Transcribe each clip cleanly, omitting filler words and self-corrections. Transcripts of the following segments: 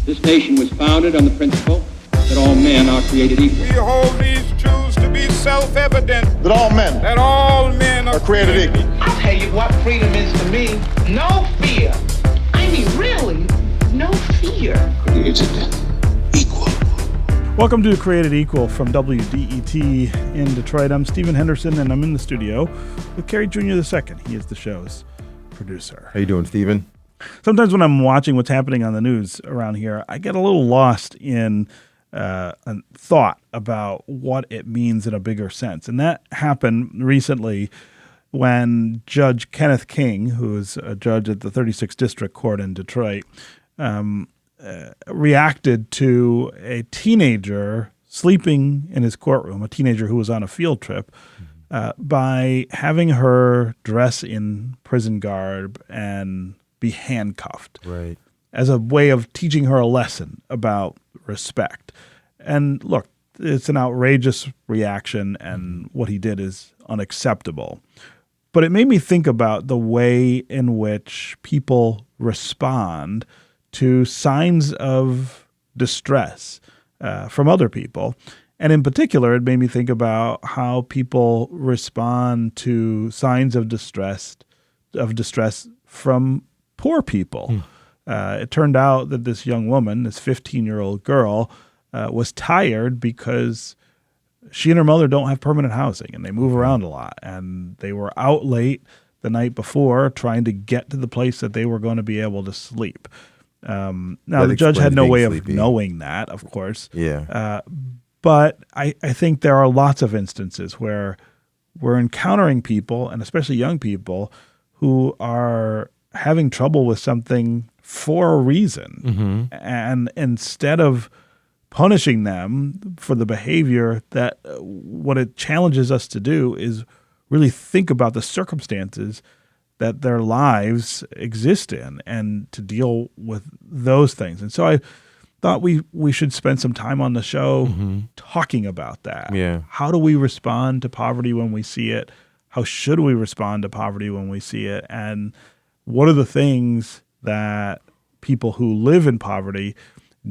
This nation was founded on the principle that all men are created equal. We hold these truths to be self-evident. That all men are created equal. I'll tell you what freedom is to me. No fear. I mean, really, no fear. Created equal. Welcome to Created Equal from WDET in Detroit. I'm Stephen Henderson, and I'm in the studio with Kerry Jr. II. He is the show's producer. How you doing, Stephen? Sometimes when I'm watching what's happening on the news around here, I get a little lost in a thought about what it means in a bigger sense. And that happened recently when Judge Kenneth King, who is a judge at the 36th District Court in Detroit, reacted to a teenager sleeping in his courtroom, a teenager who was on a field trip, by having her dress in prison garb and be handcuffed, right, as a way of teaching her a lesson about respect. And look, it's an outrageous reaction, and what he did is unacceptable. But it made me think about the way in which people respond to signs of distress from other people. And in particular, it made me think about how people respond to signs of distress from poor people. It turned out that this young woman, this 15-year-old girl, was tired because she and her mother don't have permanent housing, and they move around a lot. And they were out late the night before trying to get to the place that they were going to be able to sleep. Now, the judge had no way of knowing that, of course. Yeah. But I think there are lots of instances where we're encountering people, and especially young people, who are having trouble with something for a reason. And instead of punishing them for the behavior, that what it challenges us to do is really think about the circumstances that their lives exist in and to deal with those things. And so I thought we should spend some time on the show talking about that. Yeah. How do we respond to poverty when we see it? How should we respond to poverty when we see it? And what are the things that people who live in poverty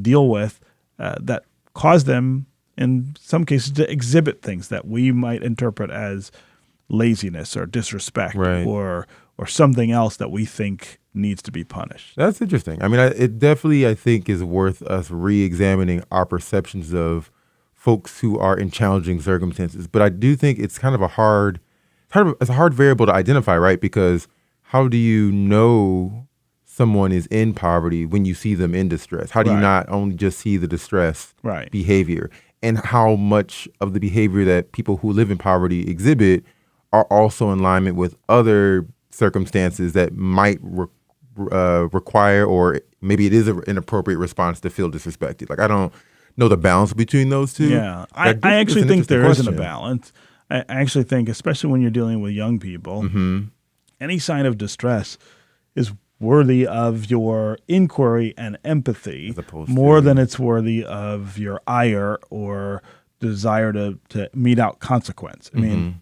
deal with that cause them, in some cases, to exhibit things that we might interpret as laziness or disrespect, right, or something else that we think needs to be punished? That's interesting. I mean, it definitely, I think, is worth us re-examining our perceptions of folks who are in challenging circumstances. But I do think it's kind of a hard variable to identify, right? Because how do you know someone is in poverty when you see them in distress? How do you not only just see the distress behavior, and how much of the behavior that people who live in poverty exhibit are also in alignment with other circumstances that might require, or maybe it is an inappropriate response to feel disrespected. Like, I don't know the balance between those two. Yeah, I actually think there isn't a balance. I actually think, especially when you're dealing with young people, any sign of distress is worthy of your inquiry and empathy more than it's worthy of your ire or desire to mete out consequence. I mean,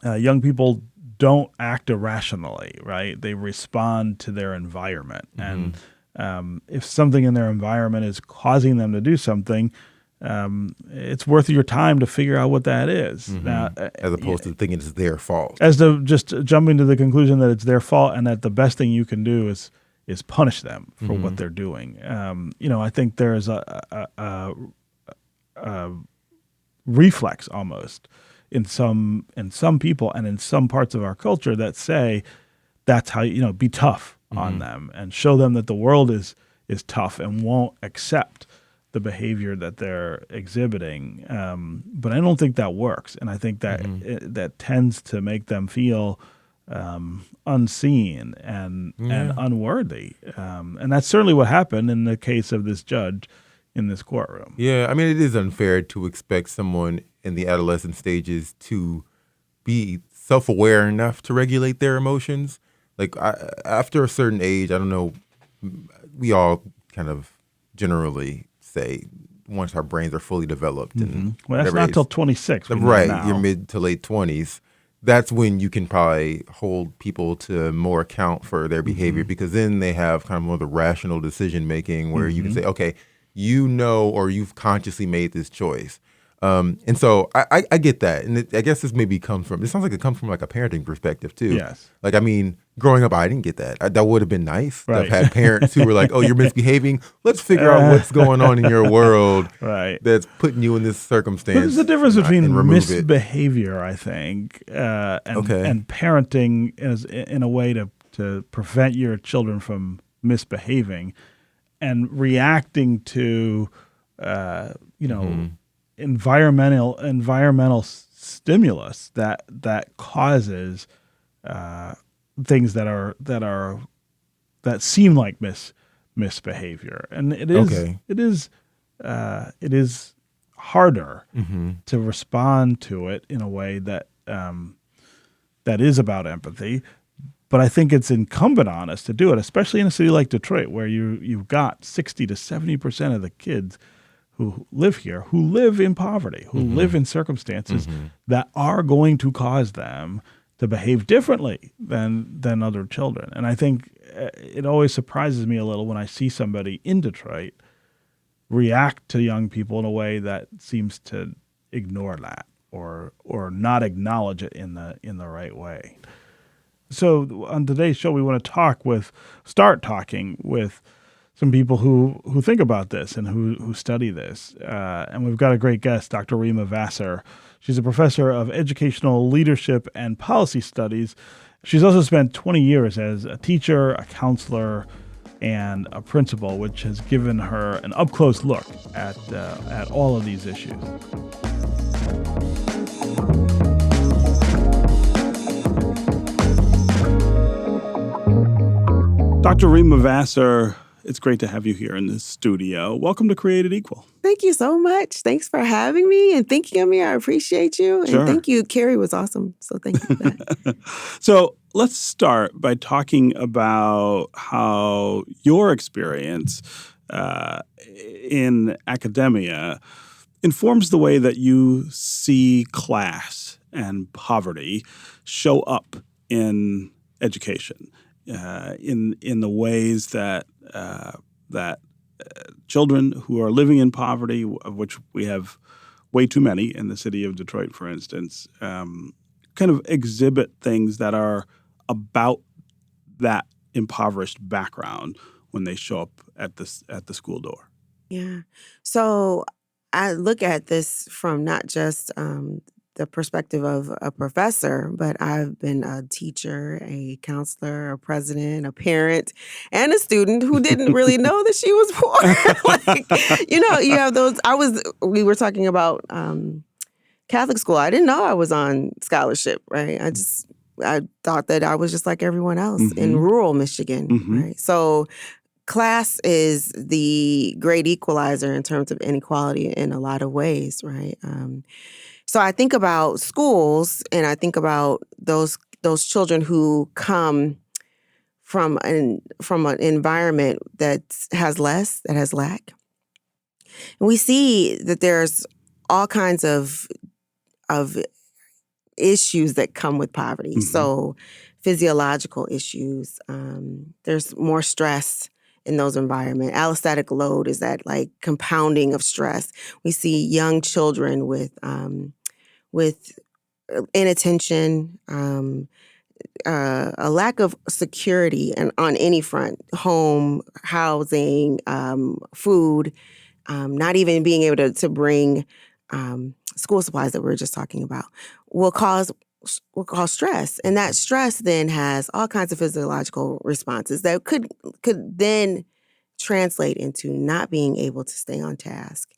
young people don't act irrationally, right? They respond to their environment. And if something in their environment is causing them to do something, it's worth your time to figure out what that is. Now, as opposed to thinking it's their fault. As to just jumping to the conclusion that it's their fault and that the best thing you can do is punish them for what they're doing. I think there's a reflex almost in some people and in some parts of our culture that say that's how, be tough on them and show them that the world is tough and won't accept the behavior that they're exhibiting. But I don't think that works. And I think that that tends to make them feel unseen and unworthy. And that's certainly what happened in the case of this judge in this courtroom. Yeah, I mean, it is unfair to expect someone in the adolescent stages to be self-aware enough to regulate their emotions. Like, after a certain age, I don't know, we all kind of generally say once our brains are fully developed. And well, that's not till 26. Right, your mid to late 20s, that's when you can probably hold people to more account for their behavior, because then they have kind of more of the rational decision making where you can say, okay, or you've consciously made this choice. And so I get that. And I guess this sounds like it comes from like a parenting perspective too. Yes. Like, I mean, growing up, I didn't get that. That would have been nice to have Right. had parents who were like, oh, you're misbehaving. Let's figure out what's going on in your world Right. that's putting you in this circumstance. There's a difference and between remove it. misbehavior, I think, and parenting in a way to prevent your children from misbehaving, and reacting to, environmental stimulus that causes things that seem like misbehavior, and it is harder to respond to it in a way that is about empathy. But I think it's incumbent on us to do it, especially in a city like Detroit, where you've got 60 to 70% of the kids who live here, who live in poverty, who live in circumstances that are going to cause them to behave differently than other children. And I think it always surprises me a little when I see somebody in Detroit react to young people in a way that seems to ignore that or not acknowledge it in the right way. So on today's show, we want to start talking with some people who think about this and who study this. And we've got a great guest, Dr. Rema-Vassar. She's a professor of educational leadership and policy studies. She's also spent 20 years as a teacher, a counselor, and a principal, which has given her an up-close look at all of these issues. Dr. Rema-Vassar, it's great to have you here in the studio. Welcome to Created Equal. Thank you so much. Thanks for having me and thinking of me. I appreciate you. Sure. And thank you. Carrie was awesome. So thank you for that. So let's start by talking about how your experience in academia informs the way that you see class and poverty show up in education. In the ways that children who are living in poverty, of which we have way too many in the city of Detroit, for instance, kind of exhibit things that are about that impoverished background when they show up at the school door. Yeah. So I look at this from not just the perspective of a professor, but I've been a teacher, a counselor, a president, a parent, and a student who didn't really know that she was poor. You have those. We were talking about Catholic school. I didn't know I was on scholarship, right? I thought that I was just like everyone else in rural Michigan, right? So class is the great equalizer in terms of inequality in a lot of ways, right? So I think about schools, and I think about those children who come from an environment that has less, that has lack. And we see that there's all kinds of issues that come with poverty. So physiological issues, there's more stress in those environments. Allostatic load is that like compounding of stress. We see young children with inattention, a lack of security and on any front, home, housing, food, not even being able to bring school supplies that we were just talking about will cause stress. And that stress then has all kinds of physiological responses that could then translate into not being able to stay on task,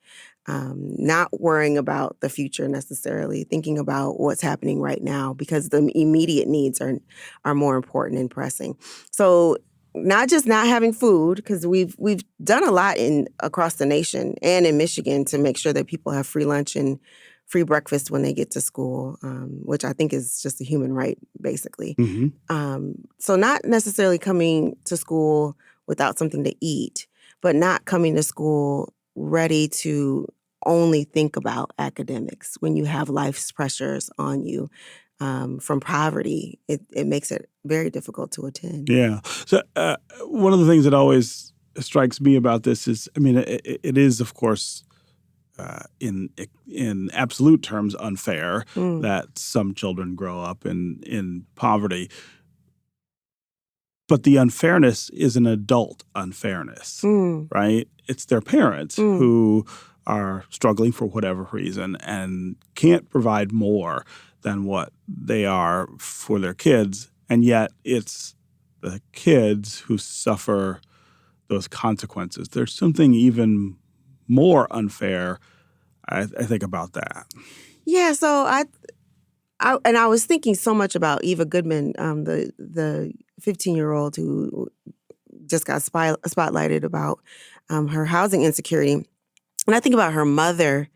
not worrying about the future necessarily, thinking about what's happening right now because the immediate needs are more important and pressing. So not just not having food, because we've done a lot across the nation and in Michigan to make sure that people have free lunch and free breakfast when they get to school, which I think is just a human right, basically. So not necessarily coming to school without something to eat, but not coming to school ready to only think about academics when you have life's pressures on you. from poverty, it makes it very difficult to attend. Yeah. So one of the things that always strikes me about this is, I mean, it is, of course, in absolute terms unfair that some children grow up in poverty. But the unfairness is an adult unfairness, right? It's their parents who are struggling for whatever reason and can't provide more than what they are for their kids. And yet it's the kids who suffer those consequences. There's something even more unfair, I think, about that. Yeah, so I was thinking so much about Eva Goodman, the 15-year-old who just got spotlighted about her housing insecurity. And I think about her mother,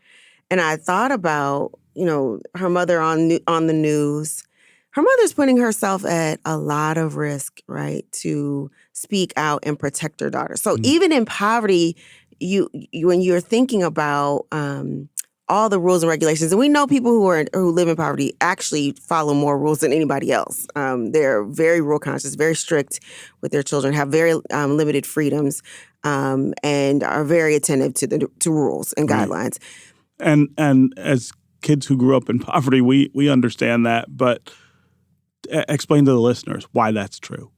and I thought about, her mother on the news. Her mother's putting herself at a lot of risk, right, to speak out and protect her daughter. So even in poverty, you when you're thinking about all the rules and regulations, and we know people who live in poverty actually follow more rules than anybody else. They're very rule conscious, very strict with their children, have very limited freedoms, and are very attentive to rules and guidelines. And as kids who grew up in poverty, we understand that, but explain to the listeners why that's true.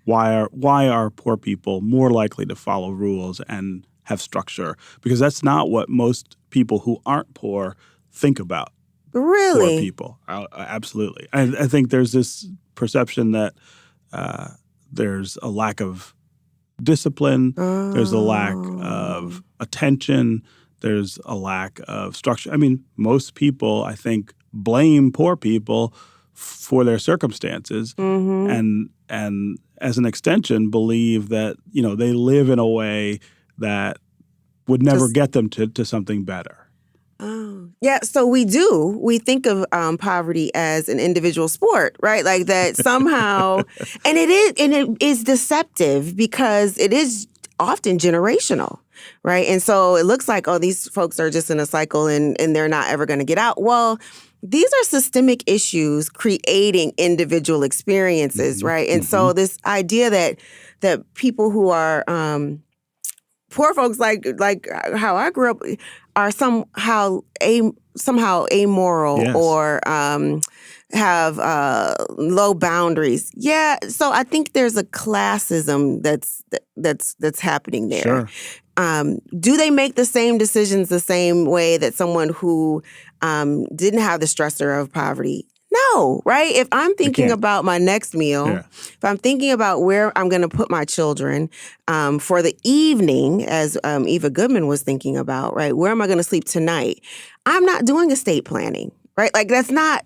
Why are poor people more likely to follow rules and have structure? Because that's not what most people who aren't poor think about. Really? Poor people. Absolutely. I think there's this perception that there's a lack of discipline, there's a lack of attention, there's a lack of structure. I mean, most people, I think, blame poor people for their circumstances and as an extension believe that, they live in a way that would never get them to something better. Oh, yeah. So we do. We think of poverty as an individual sport, right? Like that somehow, and it is deceptive because it is often generational, right? And so it looks like, these folks are just in a cycle and they're not ever going to get out. Well, these are systemic issues creating individual experiences, right? And so this idea that people who are poor folks, like how I grew up, are somehow amoral or have low boundaries. Yeah, so I think there's a classism that's happening there. Sure. Do they make the same decisions the same way that someone who didn't have the stressor of poverty? No, right? If I'm thinking about my next meal, if I'm thinking about where I'm going to put my children for the evening, as Eva Goodman was thinking about, right? Where am I going to sleep tonight? I'm not doing estate planning, right? Like that's not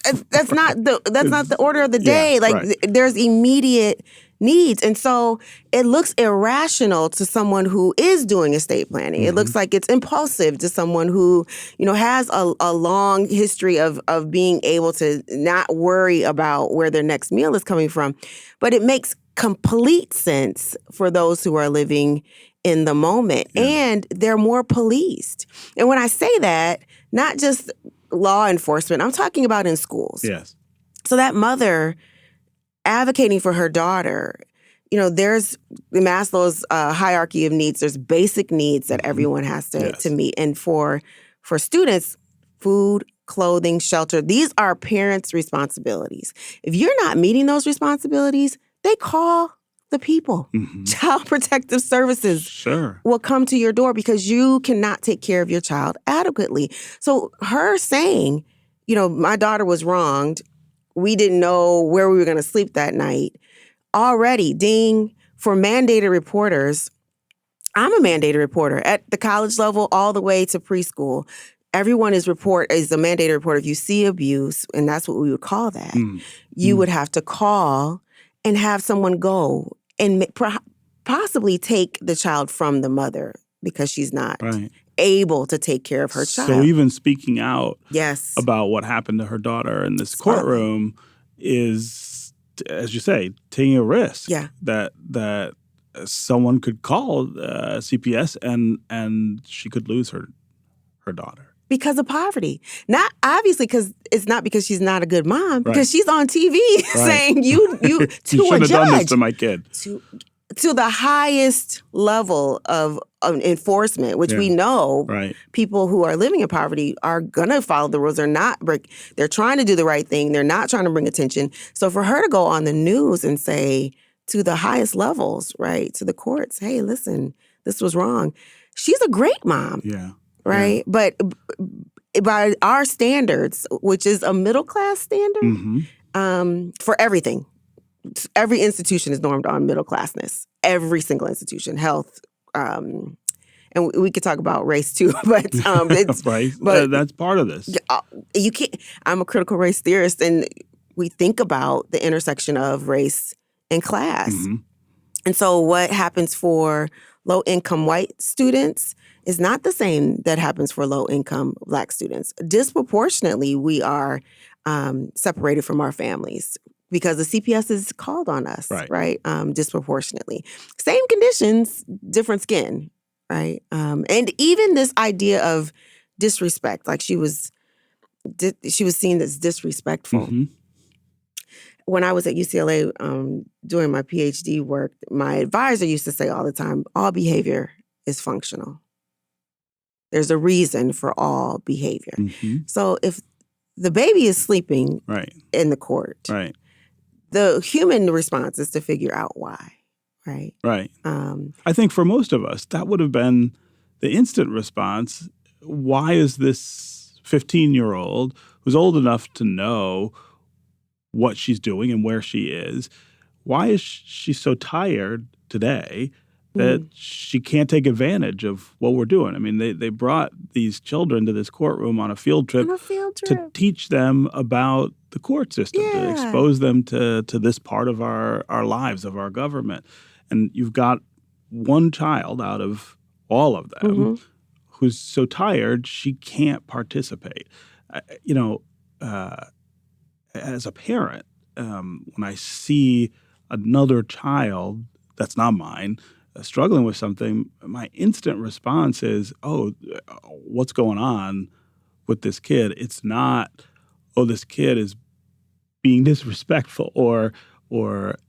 the order of the day. There's immediate needs. And so it looks irrational to someone who is doing estate planning. It looks like it's impulsive to someone who, has a long history of being able to not worry about where their next meal is coming from. But it makes complete sense for those who are living in the moment. And they're more policed. And when I say that, not just law enforcement, I'm talking about in schools. Yes. So that mother advocating for her daughter, there's Maslow's hierarchy of needs. There's basic needs that everyone has to meet. And for students, food, clothing, shelter, these are parents' responsibilities. If you're not meeting those responsibilities, they call the people. Child Protective Services will come to your door because you cannot take care of your child adequately. So her saying, my daughter was wronged, we didn't know where we were going to sleep that night. Already, ding, for mandated reporters. I'm a mandated reporter at the college level all the way to preschool. Everyone is a mandated reporter. If you see abuse, and that's what we would call that, you would have to call and have someone go and possibly take the child from the mother because she's not able to take care of her child. So even speaking out about what happened to her daughter in this courtroom is, as you say, taking a risk that someone could call CPS and she could lose her daughter. because of poverty. Not obviously it's not because she's not a good mom, because she's on TV saying you to you a should have done this judge to my kid. to the highest level of enforcement, which we know people who are living in poverty are gonna follow the rules. They're trying to do the right thing. They're not trying to bring attention. So for her to go on the news and say to the highest levels, right, to the courts, hey, listen, this was wrong. She's a great mom. Yeah. Right? Yeah. But by our standards, which is a middle class standard, for everything, every institution is normed on middle classness. Every single institution, health, and we could talk about race too, but it's but that's part of this. You can't. I'm a critical race theorist, and we think about the intersection of race and class. And so, what happens for low-income white students is not the same that happens for low-income Black students. Disproportionately, we are separated from our families because the CPS is called on us, right? Disproportionately. Same conditions, different skin, right? And even this idea of disrespect, like she was seen as disrespectful. When I was at UCLA doing my PhD work, my advisor used to say all the time, all behavior is functional. There's a reason for all behavior. So if the baby is sleeping in the court, the human response is to figure out why, right? Right. I think for most of us, that would have been the instant response. Why is this 15-year-old who's old enough to know what she's doing and where she is, why is she so tired today that she can't take advantage of what we're doing? I mean, they brought these children to this courtroom on a field trip to teach them about the court system, to expose them to this part of our lives, of our government. And you've got one child out of all of them who's so tired she can't participate. As a parent, when I see another child that's not mine struggling with something, my instant response is, oh, what's going on with this kid? It's not, oh, this kid is being disrespectful or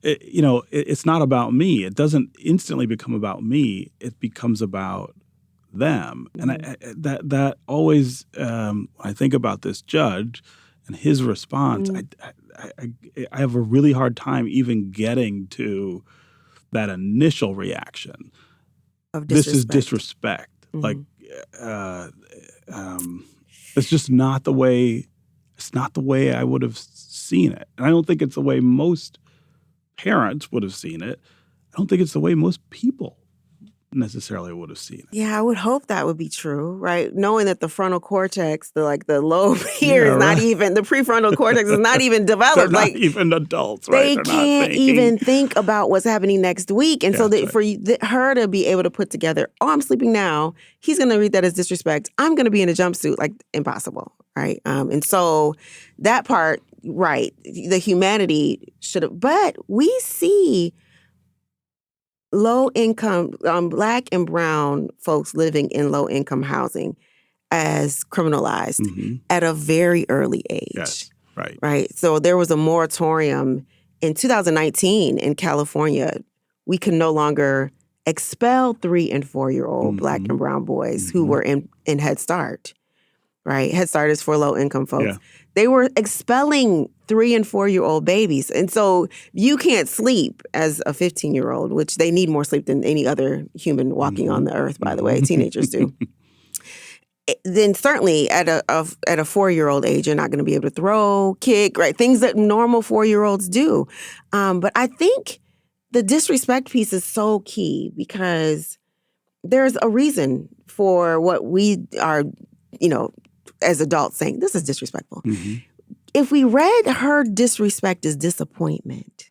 it's not about me. It doesn't instantly become about me. It becomes about them. And that always, when I think about this judge and his response, I have a really hard time even getting to that initial reaction. Of this is disrespect. Like, it's just not the way. It's not the way I would have seen it, and I don't think it's the way most parents would have seen it. I don't think it's the way most people necessarily would have seen it. Yeah, I would hope that would be true, right? Knowing that the frontal cortex, the lobe here is not even, the prefrontal cortex is not even developed. They're not even adults, right? They can't even think about what's happening next week. And so for her to be able to put together, oh, I'm sleeping now, he's going to read that as disrespect. I'm going to be in a jumpsuit, like impossible, right? And so that part, right, the humanity should have, but we see low-income, Black and brown folks living in low-income housing as criminalized at a very early age. Yes, right. Right? So there was a moratorium in 2019 in California. We could no longer expel 3- and 4-year-old Black and brown boys who were in Head Start. Right? Head Start is for low-income folks. Yeah. They were expelling 3- and 4-year-old babies. And so you can't sleep as a 15-year-old, which they need more sleep than any other human walking on the earth, by the way. Teenagers do. Then certainly at a 4-year-old age, you're not going to be able to throw, kick, right? Things that normal 4-year-olds do. But I think the disrespect piece is so key because there's a reason for what we are, as adults saying, this is disrespectful. If we read her disrespect as disappointment,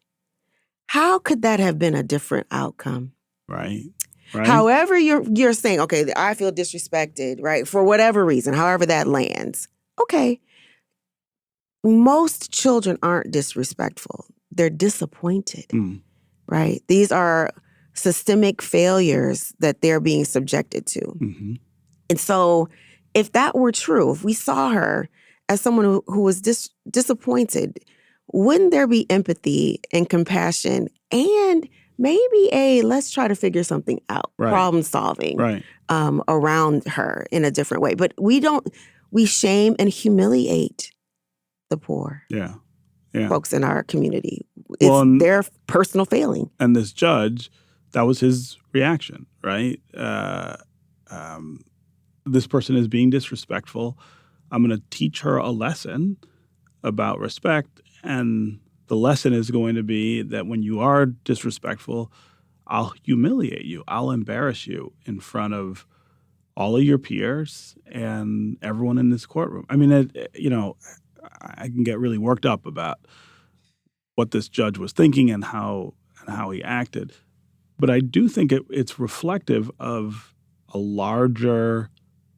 how could that have been a different outcome? Right. However you're saying, okay, I feel disrespected, right, for whatever reason, however that lands. Okay. Most children aren't disrespectful. They're disappointed, right? These are systemic failures that they're being subjected to. And so if that were true, if we saw her as someone who was disappointed, wouldn't there be empathy and compassion and maybe let's try to figure something out, problem solving around her in a different way? But we shame and humiliate the poor folks in our community. It's their personal failing. And this judge, that was his reaction, right? This person is being disrespectful. I'm going to teach her a lesson about respect. And the lesson is going to be that when you are disrespectful, I'll humiliate you. I'll embarrass you in front of all of your peers and everyone in this courtroom. I mean, I can get really worked up about what this judge was thinking and how he acted. But I do think it's reflective of a larger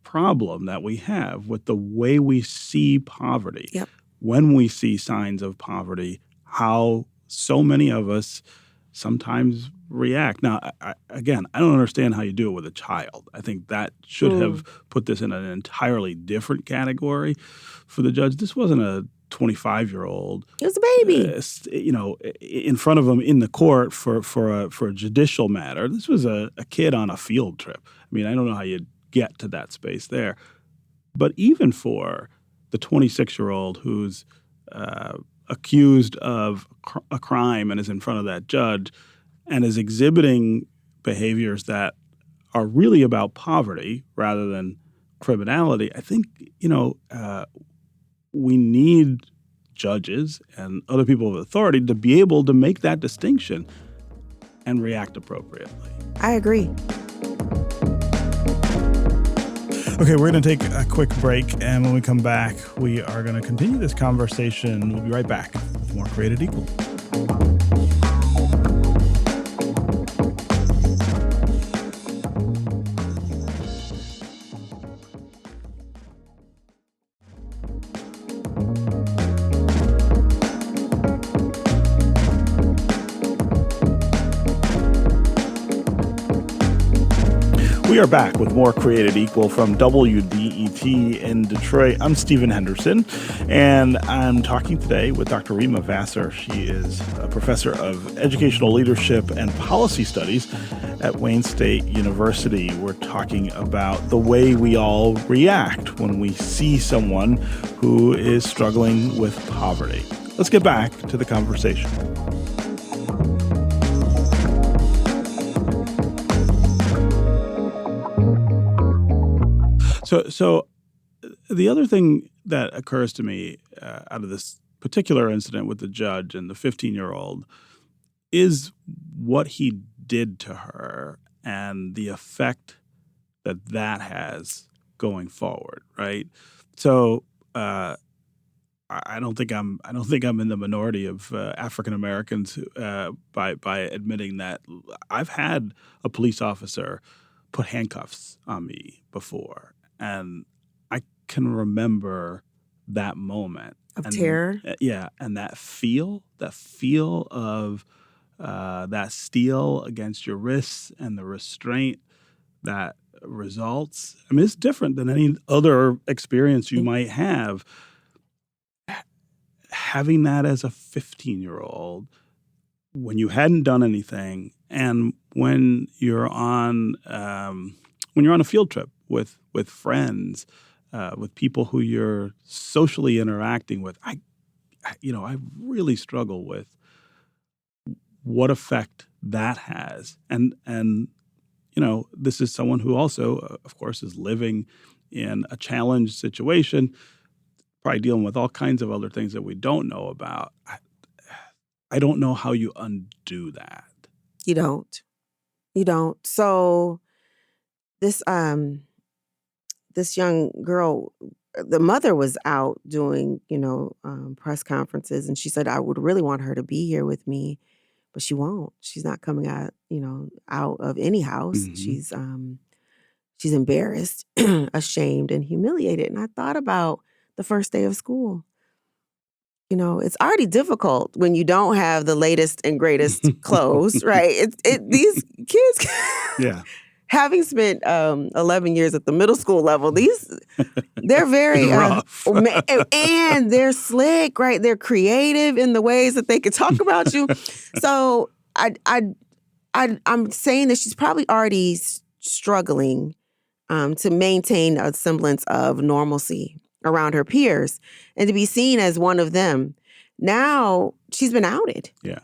problem that we have with the way we see poverty. Yep. When we see signs of poverty, how so many of us sometimes react. Now, I don't understand how you do it with a child. I think that should have put this in an entirely different category for the judge. This wasn't a 25-year-old. It was a baby. In front of him in the court for a judicial matter. This was a kid on a field trip. I mean, I don't know how you get to that space there. But even for the 26-year-old who's accused of a crime and is in front of that judge and is exhibiting behaviors that are really about poverty rather than criminality, I think, we need judges and other people of authority to be able to make that distinction and react appropriately. I agree. Okay, we're going to take a quick break, and when we come back, we are going to continue this conversation. We'll be right back with more Created Equal. We are back with more Created Equal from WDET in Detroit. I'm Stephen Henderson, and I'm talking today with Dr. Rema-Vassar. She is a professor of educational leadership and policy studies at Wayne State University. We're talking about the way we all react when we see someone who is struggling with poverty. Let's get back to the conversation. So the other thing that occurs to me out of this particular incident with the judge and the 15-year-old is what he did to her and the effect that has going forward, right? So I don't think I'm in the minority of African Americans by admitting that I've had a police officer put handcuffs on me before. And I can remember that moment of terror. Yeah, and that feel of that steel against your wrists and the restraint that results. I mean, it's different than any other experience you might have. Having that as a 15-year-old when you hadn't done anything, and when you're on a field trip with friends, with people who you're socially interacting with, I really struggle with what effect that has. And this is someone who also, of course, is living in a challenged situation, probably dealing with all kinds of other things that we don't know about. I don't know how you undo that. You don't. So this young girl, the mother was out doing, press conferences, and she said, I would really want her to be here with me, but she won't. She's not coming out, out of any house. Mm-hmm. She's embarrassed, ashamed, and humiliated. And I thought about the first day of school. It's already difficult when you don't have the latest and greatest clothes, right? These kids, yeah, having spent 11 years at the middle school level, they're very Rough. and they're slick, right? They're creative in the ways that they can talk about you. So I'm saying that she's probably already struggling to maintain a semblance of normalcy around her peers and to be seen as one of them. Now she's been outed. Yeah.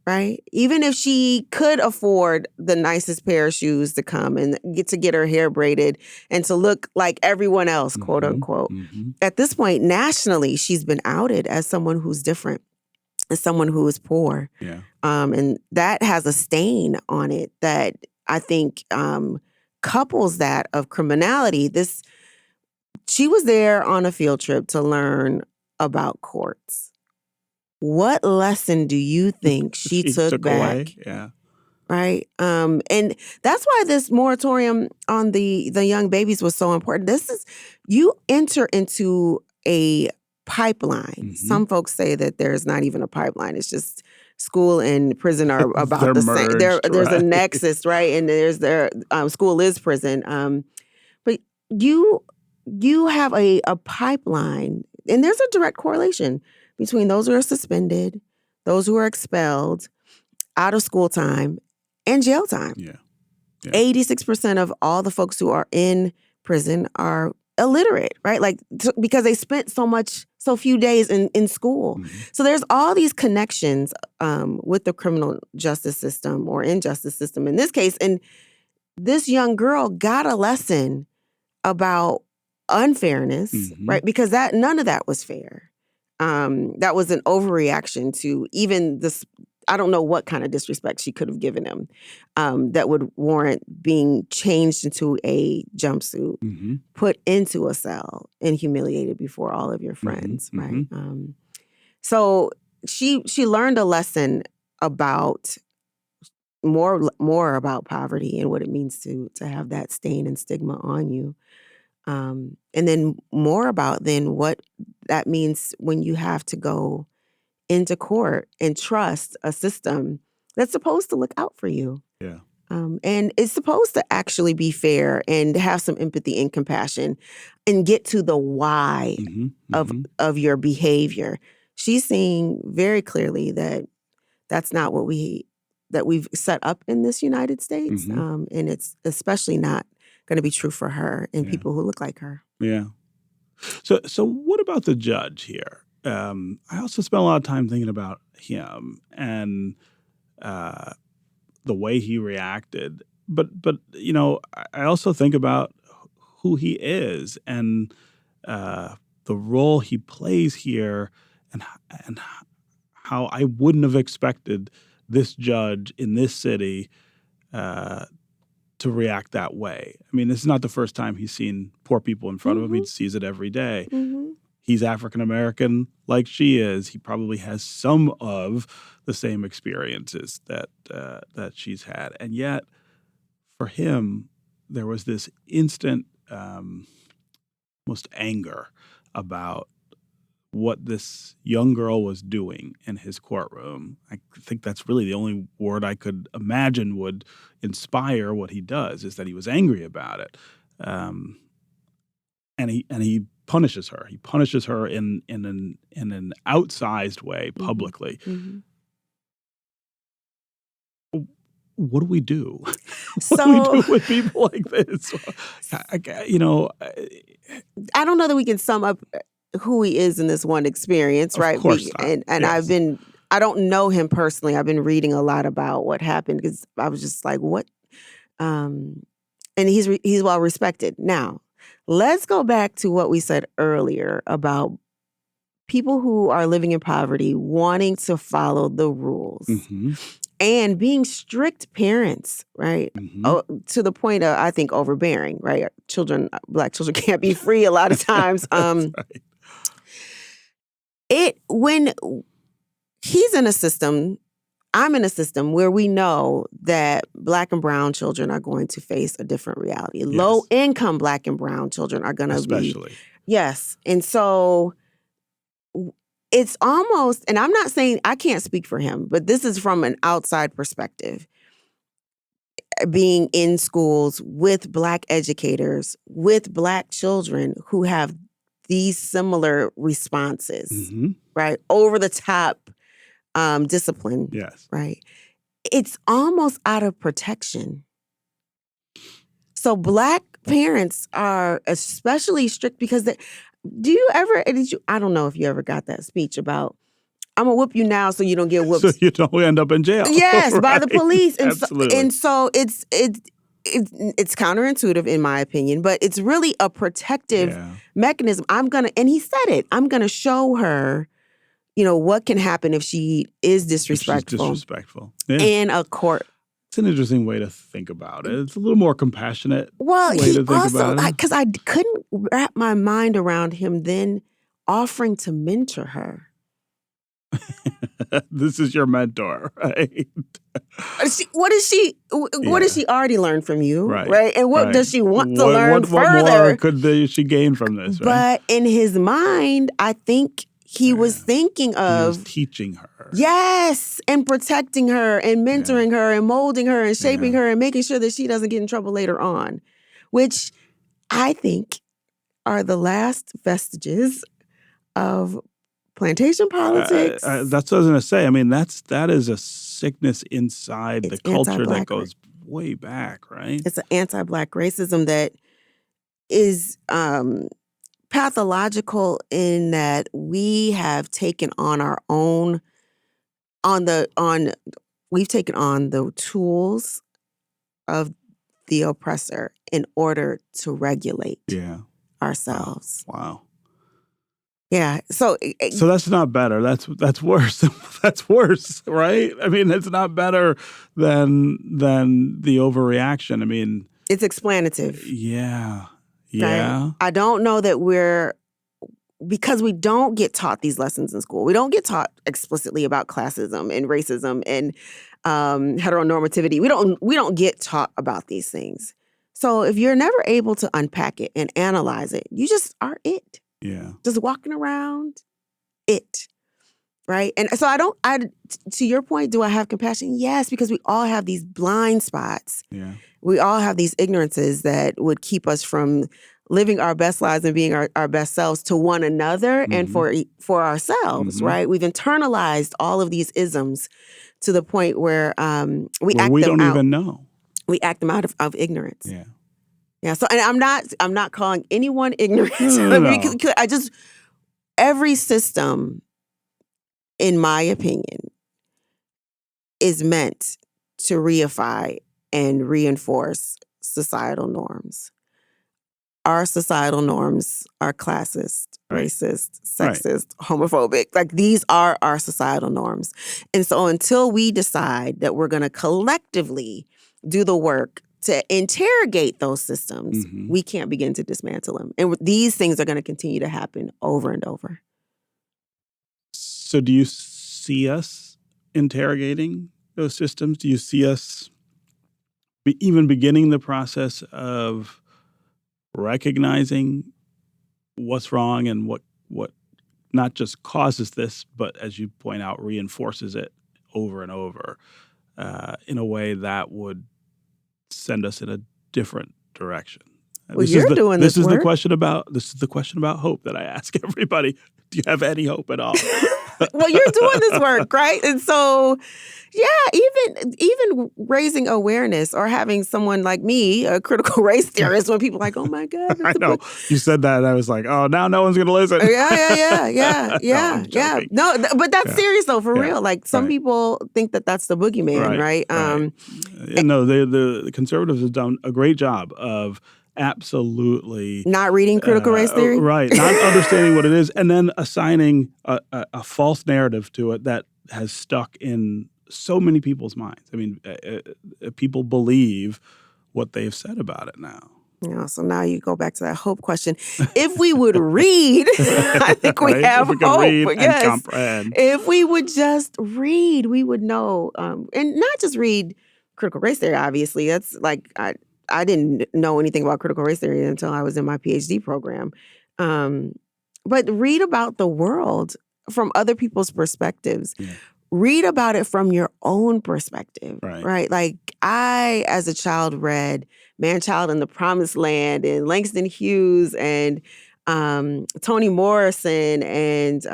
Right? Even if she could afford the nicest pair of shoes to come and get her hair braided and to look like everyone else, quote unquote. Mm-hmm. At this point, nationally, she's been outed as someone who's different, as someone who is poor. Yeah. And that has a stain on it that I think couples that of criminality. She was there on a field trip to learn about courts. What lesson do you think she took back? Away. Yeah. Right. And that's why this moratorium on the young babies was so important. You enter into a pipeline. Mm-hmm. Some folks say that there's not even a pipeline. It's just school and prison are about They're the same. merged, There's a right. nexus, right? And there's school is prison. But you have a pipeline, and there's a direct correlation between those who are suspended, those who are expelled, out of school time, and jail time. Yeah. 86% of all the folks who are in prison are illiterate, right? Like because they spent so few days in school. Mm-hmm. So there's all these connections with the criminal justice system or injustice system in this case. And this young girl got a lesson about unfairness, Mm-hmm. right? Because none of that was fair. That was an overreaction to even this. I don't know what kind of disrespect she could have given him that would warrant being changed into a jumpsuit, Mm-hmm. put into a cell, and humiliated before all of your friends, Mm-hmm. right? So she learned a lesson about more about poverty and what it means to have that stain and stigma on you. And then more about then what that means when you have to go into court and trust a system that's supposed to look out for you. Yeah. And it's supposed to actually be fair and have some empathy and compassion and get to the why Mm-hmm. of your behavior. She's seeing very clearly that that's not what we've set up in this United States. Mm-hmm. And it's especially not going to be true for her and people who look like her. Yeah. So what about the judge here? I also spent a lot of time thinking about him and the way he reacted. But I also think about who he is and the role he plays here and how I wouldn't have expected this judge in this city to react that way. I mean, this is not the first time he's seen poor people in front of him. He sees it every day. Mm-hmm. He's African-American like she is. He probably has some of the same experiences that she's had. And yet, for him, there was this instant most anger about what this young girl was doing in his courtroom. I think that's really the only word I could imagine would inspire what he does, is that he was angry about it. And he punishes her. He punishes her in an outsized way publicly. Mm-hmm. What do we do? So, what do we do with people like this? I don't know that we can sum up who he is in this one experience, right? Of course not. And Yes. I don't know him personally. I've been reading a lot about what happened because I was just like, what? And he's well respected. Now, let's go back to what we said earlier about people who are living in poverty wanting to follow the rules Mm-hmm. and being strict parents, right? Mm-hmm. To the point of, I think, overbearing, right? Black children can't be free a lot of times. That's right. When he's in a system, I'm in a system where we know that Black and brown children are going to face a different reality. Yes. Low-income Black and brown children are going to be. Especially. Yes. And so it's almost, and I'm not saying, I can't speak for him, but this is from an outside perspective. being in schools with Black educators, with Black children who have these similar responses, right? Over the top discipline, Yes. right? It's almost out of protection. So Black parents are especially strict because I don't know if you ever got that speech about, I'm gonna whoop you now so you don't get whooped. So you don't end up in jail. Yes, by the Right. police. And Absolutely. so it's counterintuitive in my opinion, but it's really a protective mechanism. And he said it, I'm gonna show her, what can happen if she is disrespectful. Yeah. In a court. It's an interesting way to think about it. It's a little more compassionate Well, way he to think also, about it. because I couldn't wrap my mind around him then offering to mentor her. This is your mentor, right? What does she already learn from you, Right? And what does she want to what learn further? more could she gain from this? Right? But in his mind, I think he was thinking He was of teaching her. yes, and protecting her and mentoring her and molding her and shaping her and making sure that she doesn't get in trouble later on, which I think are the last vestiges of plantation politics. That's what I was going to say. I mean, that is a sickness inside the culture that anti-Black goes way back, right? It's an anti-Black racism that is pathological in that we have taken on our own we've taken on the tools of the oppressor in order to regulate ourselves. Wow. Yeah. So that's not better. That's worse. That's worse, right? I mean, it's not better than the overreaction. I mean, it's explanative. Yeah. Right? I don't know that because we don't get taught these lessons in school. We don't get taught explicitly about classism and racism and heteronormativity. We don't get taught about these things. So if you're never able to unpack it and analyze it, you just are it. Yeah. Just walking around it. Right? And so to your point, do I have compassion? Yes, because we all have these blind spots. Yeah. We all have these ignorances that would keep us from living our best lives and being our best selves to one another and for ourselves, right? We've internalized all of these isms to the point where we don't even know. We act them out of ignorance. Yeah. Yeah. So, and I'm not calling anyone ignorant. No. Every system, in my opinion, is meant to reify and reinforce societal norms. Our societal norms are classist, racist, sexist, homophobic. Like these are our societal norms. And so until we decide that we're going to collectively do the work to interrogate those systems, we can't begin to dismantle them. And these things are going to continue to happen over and over. So do you see us interrogating those systems? Do you see us even beginning the process of recognizing what's wrong and what not just causes this, but as you point out, reinforces it over and over in a way that would send us in a different direction? Well, this is the question about hope that I ask everybody. Do you have any hope at all? Well, you're doing this work, right? And so, yeah, even raising awareness or having someone like me, a critical race theorist, when people are like, oh my God. I know. You said that and I was like, oh, now no one's going to listen. Yeah. No, but that's serious though, for real. Like some people think that that's the boogeyman, right? No, the conservatives have done a great job of absolutely not reading critical race theory, right? Not understanding what it is, and then assigning a false narrative to it that has stuck in so many people's minds. I mean, people believe what they've said about it now. Yeah, so now you go back to that hope question. If we would read, I think we have if we hope. Read and comprehend. If we would just read, we would know, and not just read critical race theory. Obviously, that's like I didn't know anything about critical race theory until I was in my PhD program. But read about the world from other people's perspectives. Yeah. read about it from your own perspective, Right. right? Like I, as a child, read Man-Child in the Promised Land and Langston Hughes and Toni Morrison and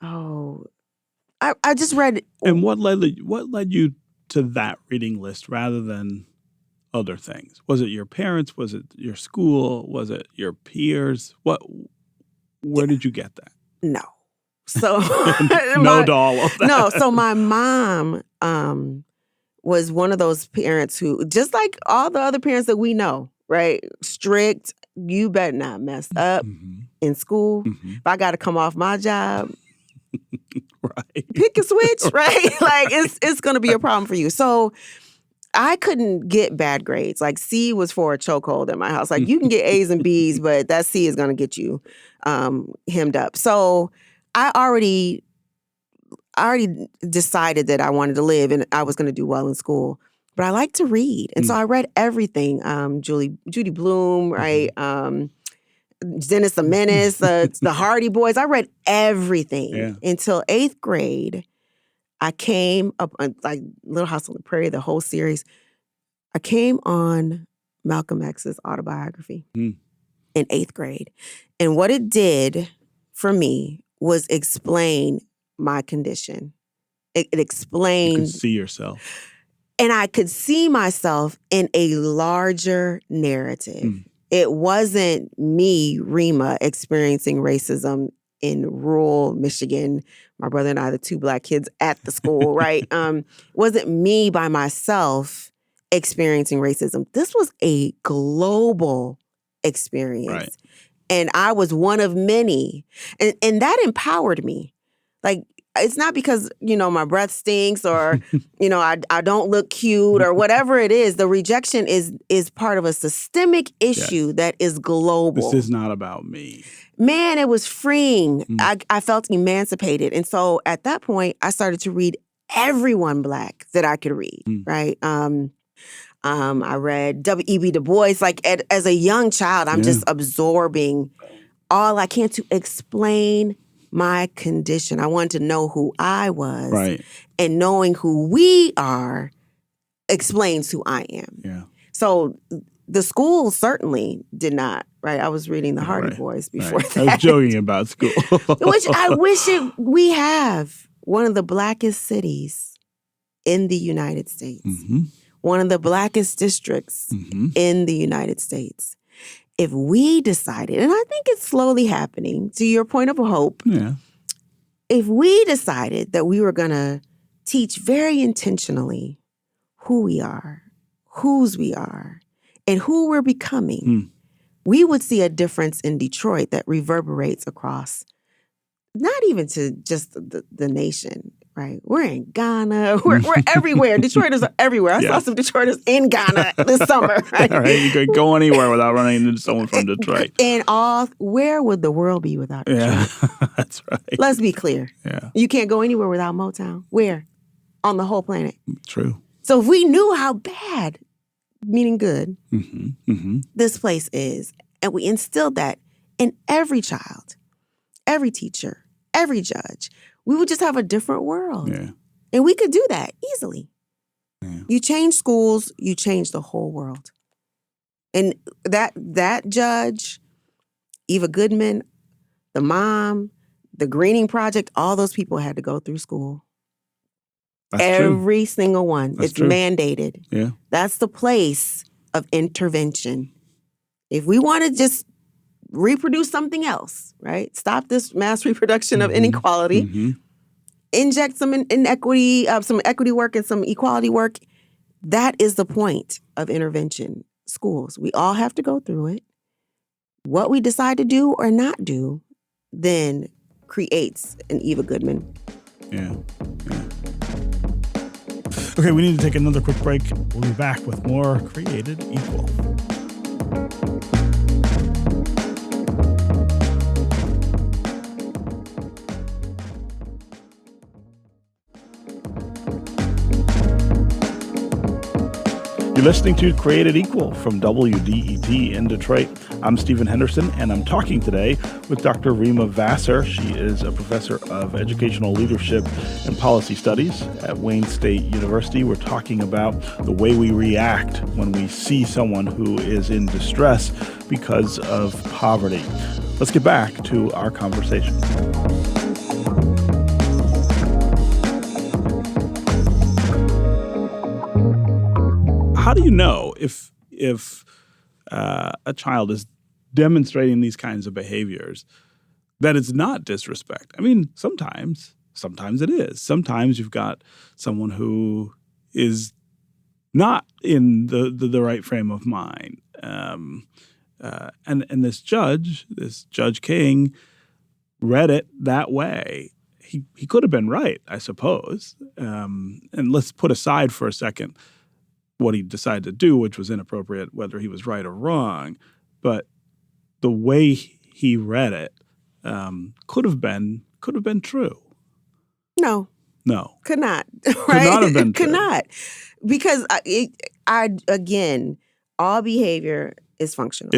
I just read. And what led you to that reading list rather than other things? Was it your parents? Was it your school? Was it your peers? Where did you get that? No. So No to all of that. No. So my mom was one of those parents who, just like all the other parents that we know, right? Strict. You better not mess up in school. If I got to come off my job, right? Pick a switch, right? Like it's going to be a problem for you. So I couldn't get bad grades. Like C was for a chokehold in my house. Like you can get A's and B's, but that C is going to get you hemmed up. So I already decided that I wanted to live and I was going to do well in school. But I like to read. And so I read everything. Judy Blume, right? Dennis the Menace, the Hardy Boys. I read everything until 8th grade. I came up on like Little House on the Prairie, the whole series. I came on Malcolm X's autobiography in 8th grade. And what it did for me was explain my condition. It explained. You could see yourself. And I could see myself in a larger narrative. It wasn't me, Rema, experiencing racism in rural Michigan. My brother and I, the 2 Black kids at the school, right? It wasn't me by myself experiencing racism. This was a global experience. Right. And I was one of many. And that empowered me. Like, it's not because, my breath stinks or, I don't look cute or whatever it is. The rejection is part of a systemic issue that is global. This is not about me. Man, it was freeing. I felt emancipated. And so at that point, I started to read everyone Black that I could read, right? I read W.E.B. Du Bois. Like as a young child, I'm just absorbing all I can to explain my condition. I wanted to know who I was. Right. And knowing who we are explains who I am. Yeah. So the school certainly did not, right? I was reading the Hardy Boys before that. I was joking about school. Which I wish we have one of the Blackest cities in the United States. One of the Blackest districts in the United States. If we decided, and I think it's slowly happening, to your point of hope, if we decided that we were going to teach very intentionally who we are, whose we are, and who we're becoming, we would see a difference in Detroit that reverberates across, not even to just the nation, right? We're in Ghana. We're everywhere. Detroiters are everywhere. I saw some Detroiters in Ghana this summer. Right? All right, you could go anywhere without running into someone from Detroit. Where would the world be without Detroit? Yeah, that's right. Let's be clear. Yeah. You can't go anywhere without Motown. Where? On the whole planet. True. So if we knew how bad, meaning good, this place is, and we instilled that in every child, every teacher, every judge, we would just have a different world. Yeah. And we could do that easily. Yeah. You change schools, you change the whole world. And that judge, Eva Goodman, the mom, the Greening Project, all those people had to go through school. That's Every true. single one. That's It's true. mandated. Yeah. That's the place of intervention. If we want to just reproduce something else, right? Stop this mass reproduction of inequality. Inject some inequity, some equity work and some equality work. That is the point of intervention. Schools, we all have to go through it. What we decide to do or not do then creates an Eva Goodman. Yeah. Okay, we need to take another quick break. We'll be back with more Created Equal. You're listening to Created Equal from WDET in Detroit. I'm Stephen Henderson, and I'm talking today with Dr. Rema-Vassar. She is a professor of educational leadership and policy studies at Wayne State University. We're talking about the way we react when we see someone who is in distress because of poverty. Let's get back to our conversation. How do you know if a child is demonstrating these kinds of behaviors that it's not disrespect? I mean, sometimes it is. Sometimes you've got someone who is not in the right frame of mind, and this Judge King, read it that way. He could have been right, I suppose. And let's put aside for a second what he decided to do, which was inappropriate, whether he was right or wrong. But the way he read it could have been true. No. Could not. Right? Could not have been true. Could not. Because again, all behavior is functional.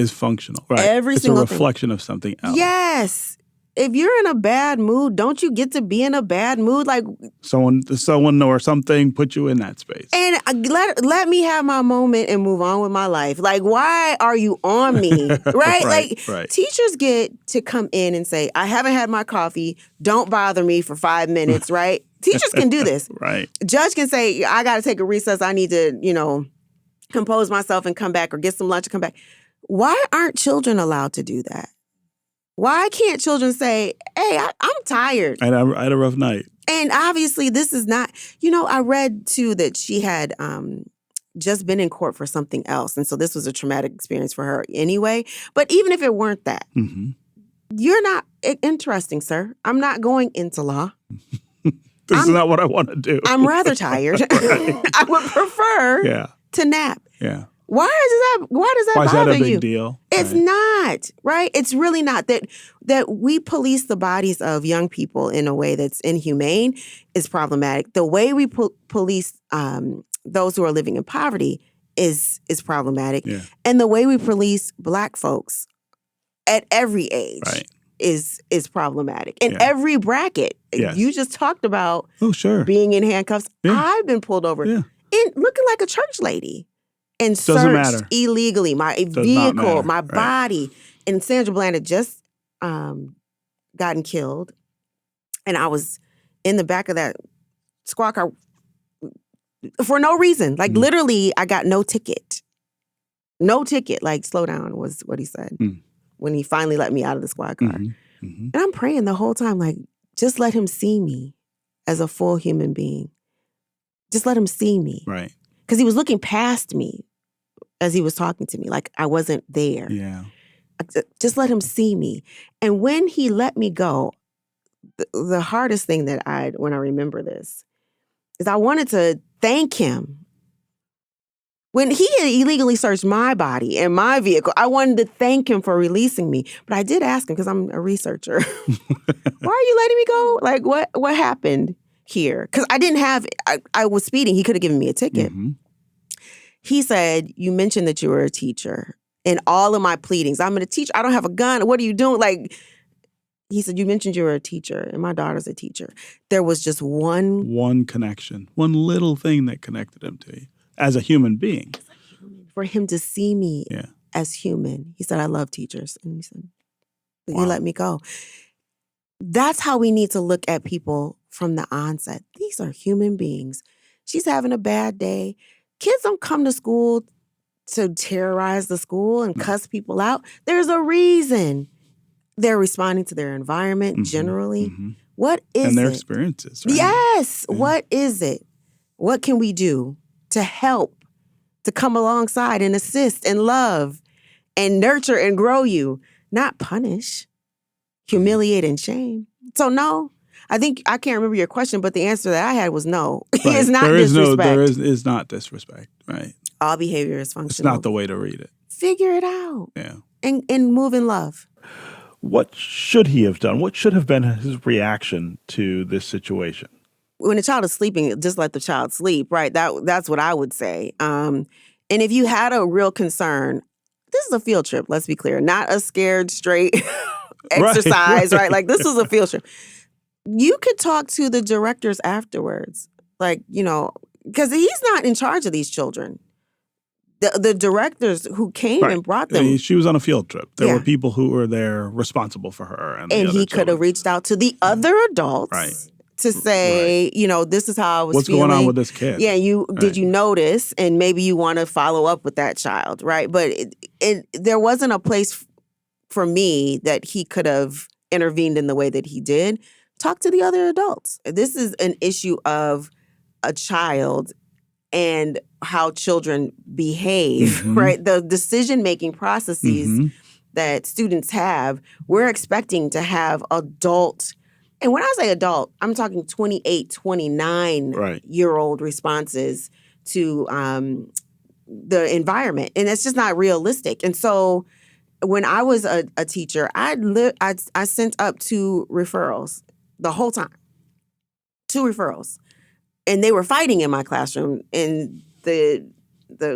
Right. Every single It's a reflection of something else. Yes. If you're in a bad mood, don't you get to be in a bad mood? Like someone or something put you in that space. And let me have my moment and move on with my life. Like, why are you on me? Right? Right. Teachers get to come in and say, I haven't had my coffee. Don't bother me for 5 minutes, right? Teachers can do this. Right. Judge can say, I got to take a recess. I need to, compose myself and come back or get some lunch and come back. Why aren't children allowed to do that? Why can't children say, hey, I'm tired. I had a rough night. And obviously this is not, I read too that she had just been in court for something else. And so this was a traumatic experience for her anyway. But even if it weren't that, you're not interesting, sir. I'm not going into law. This is not what I want to do. I'm rather tired. I would prefer to nap. Yeah. Why does that Why is bother that a big you? deal? It's not, right? It's really not. That we police the bodies of young people in a way that's inhumane is problematic. The way we police those who are living in poverty is problematic. Yeah. And the way we police Black folks at every age is problematic. In every bracket. Yes. You just talked about being in handcuffs. Yeah. I've been pulled over in looking like a church lady. And Doesn't matter. searched illegally, my vehicle, my body. And Sandra Bland had just gotten killed. And I was in the back of that squad car for no reason. Like literally, I got no ticket. No ticket. Like, slow down was what he said when he finally let me out of the squad car. And I'm praying the whole time, like, just let him see me as a full human being. Just let him see me. Right. Because he was looking past me as he was talking to me, like I wasn't there. Yeah. Just let him see me. And when he let me go, the hardest thing when I remember this, is I wanted to thank him. When he had illegally searched my body and my vehicle, I wanted to thank him for releasing me. But I did ask him, because I'm a researcher, why are you letting me go? Like, what happened here? Because I was speeding. He could have given me a ticket. He said, you mentioned that you were a teacher. In all of my pleadings, I'm a teacher. I don't have a gun. What are you doing? Like, he said, you mentioned you were a teacher, and my daughter's a teacher. There was just one connection, one little thing that connected him to you as a human being. For him to see me as human. He said, I love teachers. And he said, you let me go. That's how we need to look at people from the onset. These are human beings. She's having a bad day. Kids don't come to school to terrorize the school and cuss people out. There's a reason they're responding to their environment generally. What is it? And their experiences. Right? Yes. Yeah. What is it? What can we do to help, to come alongside and assist and love and nurture and grow you, not punish, humiliate, and shame? So no. I think I can't remember your question, but the answer that I had was no. Right. It's not disrespect. There is not disrespect, right? All behavior is functional. It's not the way to read it. Figure it out. Yeah. And move in love. What should he have done? What should have been his reaction to this situation? When a child is sleeping, just let the child sleep, right? That's what I would say. And if you had a real concern, this is a field trip, let's be clear, not a scared straight exercise, right? Like this was a field trip. You could talk to the directors afterwards, like, because he's not in charge of these children. The directors who came and brought them. She was on a field trip. There were people who were there responsible for her. And he could have reached out to the other adults to say, this is how I was What's feeling. going on with this kid? Yeah, did you notice? And maybe you want to follow up with that child, right? But there wasn't a place for me that he could have intervened in the way that he did. Talk to the other adults. This is an issue of a child and how children behave, right? The decision-making processes that students have, we're expecting to have adult, and when I say adult, I'm talking 28, 29-year-old responses to the environment. And it's just not realistic. And so when I was a teacher, I sent up 2 referrals the whole time. 2 referrals. And they were fighting in my classroom, and the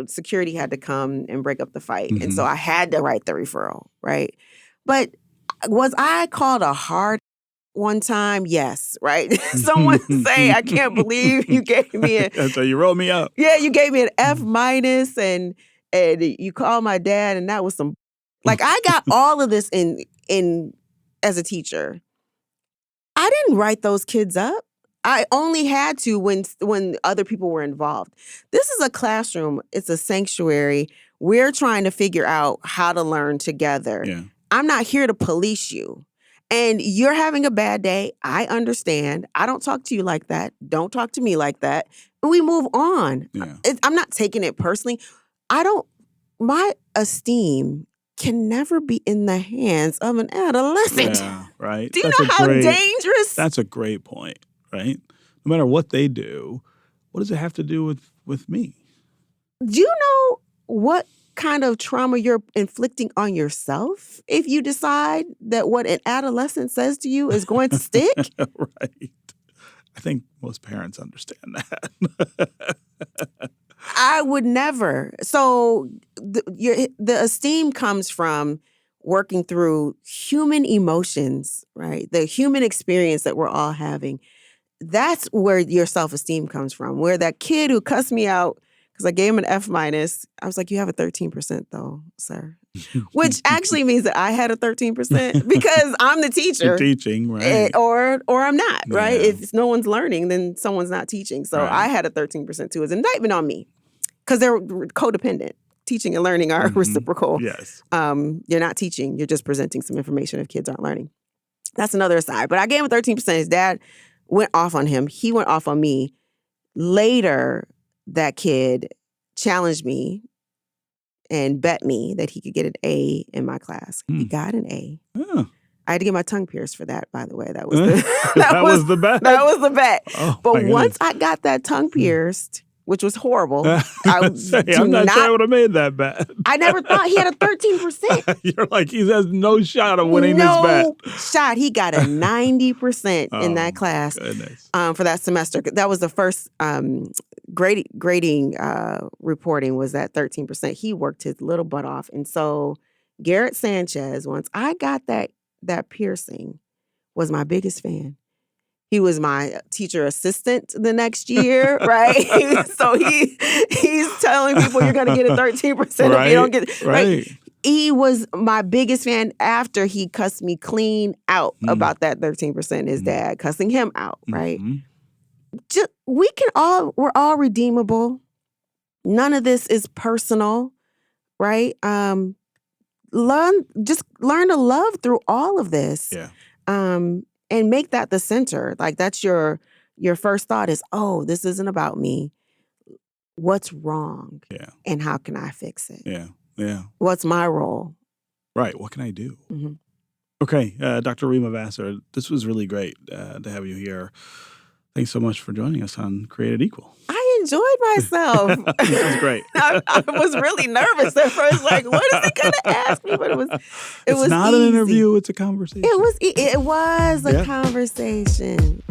security had to come and break up the fight. And so I had to write the referral, right? But was I called a hard one time? Yes, right? Someone say, I can't believe you gave me So you wrote me up. Yeah, you gave me an F- and you called my dad, and that was some, like, I got all of this in as a teacher. I didn't write those kids up. I only had to when other people were involved. This is a classroom. It's a sanctuary. We're trying to figure out how to learn together. Yeah. I'm not here to police you. And you're having a bad day. I understand. I don't talk to you like that. Don't talk to me like that. And we move on. Yeah. I'm not taking it personally. My esteem can never be in the hands of an adolescent. Yeah, right. Do you know how dangerous? That's a great point. Right? No matter what they do, what does it have to do with me? Do you know what kind of trauma you're inflicting on yourself if you decide that what an adolescent says to you is going to stick? Right. I think most parents understand that. I would never. So the esteem comes from working through human emotions, right? The human experience that we're all having. That's where your self-esteem comes from. Where that kid who cussed me out because I gave him an F-, I was like, you have a 13% though, sir. Which actually means that I had a 13% because I'm the teacher. You're teaching, right? Or I'm not, right? If no one's learning, then someone's not teaching. So I had a 13% too. It's an indictment on me because they're codependent. Teaching and learning are reciprocal. Yes. You're not teaching. You're just presenting some information if kids aren't learning. That's another aside. But I gave him 13%. His dad went off on him. He went off on me. Later, that kid challenged me and bet me that he could get an A in my class. He got an A. Oh. I had to get my tongue pierced for that, by the way. That was the, that was the bet? That was the bet. Oh, but once I got that tongue pierced, which was horrible. I'm not sure I would have made that bet. I never thought he had a 13%. You're like, he has no shot of winning this bet. No shot. He got a 90% in that class for that semester. That was the first grading reporting was that 13%. He worked his little butt off. And so Garrett Sanchez, once I got that piercing, was my biggest fan. He was my teacher assistant the next year, right? So he's telling people you're going to get a 13% if you don't get it. Right. He was my biggest fan after he cussed me clean out about that 13%, his dad cussing him out, right? We're all redeemable. None of this is personal, right? Learn to love through all of this. Yeah. And make that the center. Like that's your first thought is, oh, this isn't about me. What's wrong? Yeah. And how can I fix it? Yeah. Yeah. What's my role? Right. What can I do? Mm-hmm. Okay. Dr. Rema-Vassar, this was really great to have you here. Thanks so much for joining us on Created Equal. I enjoyed myself. That was great. I was really nervous at first, like, what is he going to ask me? But it was not easy. An interview, it's a conversation. It was a conversation.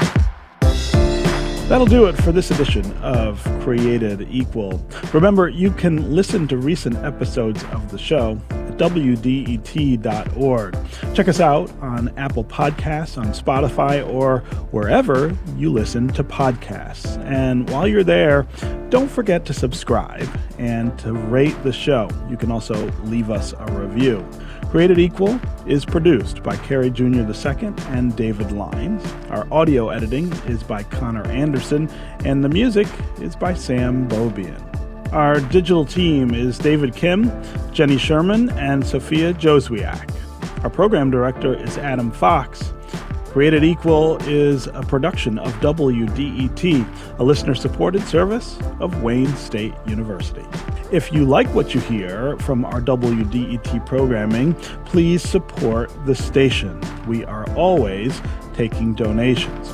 That'll do it for this edition of Created Equal. Remember, you can listen to recent episodes of the show at WDET.org. Check us out on Apple Podcasts, on Spotify, or wherever you listen to podcasts. And while you're there, don't forget to subscribe and to rate the show. You can also leave us a review. Created Equal is produced by Carrie Jr. II and David Lyons. Our audio editing is by Connor Anderson, and the music is by Sam Bobian. Our digital team is David Kim, Jenny Sherman, and Sophia Joswiak. Our program director is Adam Fox. Created Equal is a production of WDET, a listener-supported service of Wayne State University. If you like what you hear from our WDET programming, please support the station. We are always taking donations.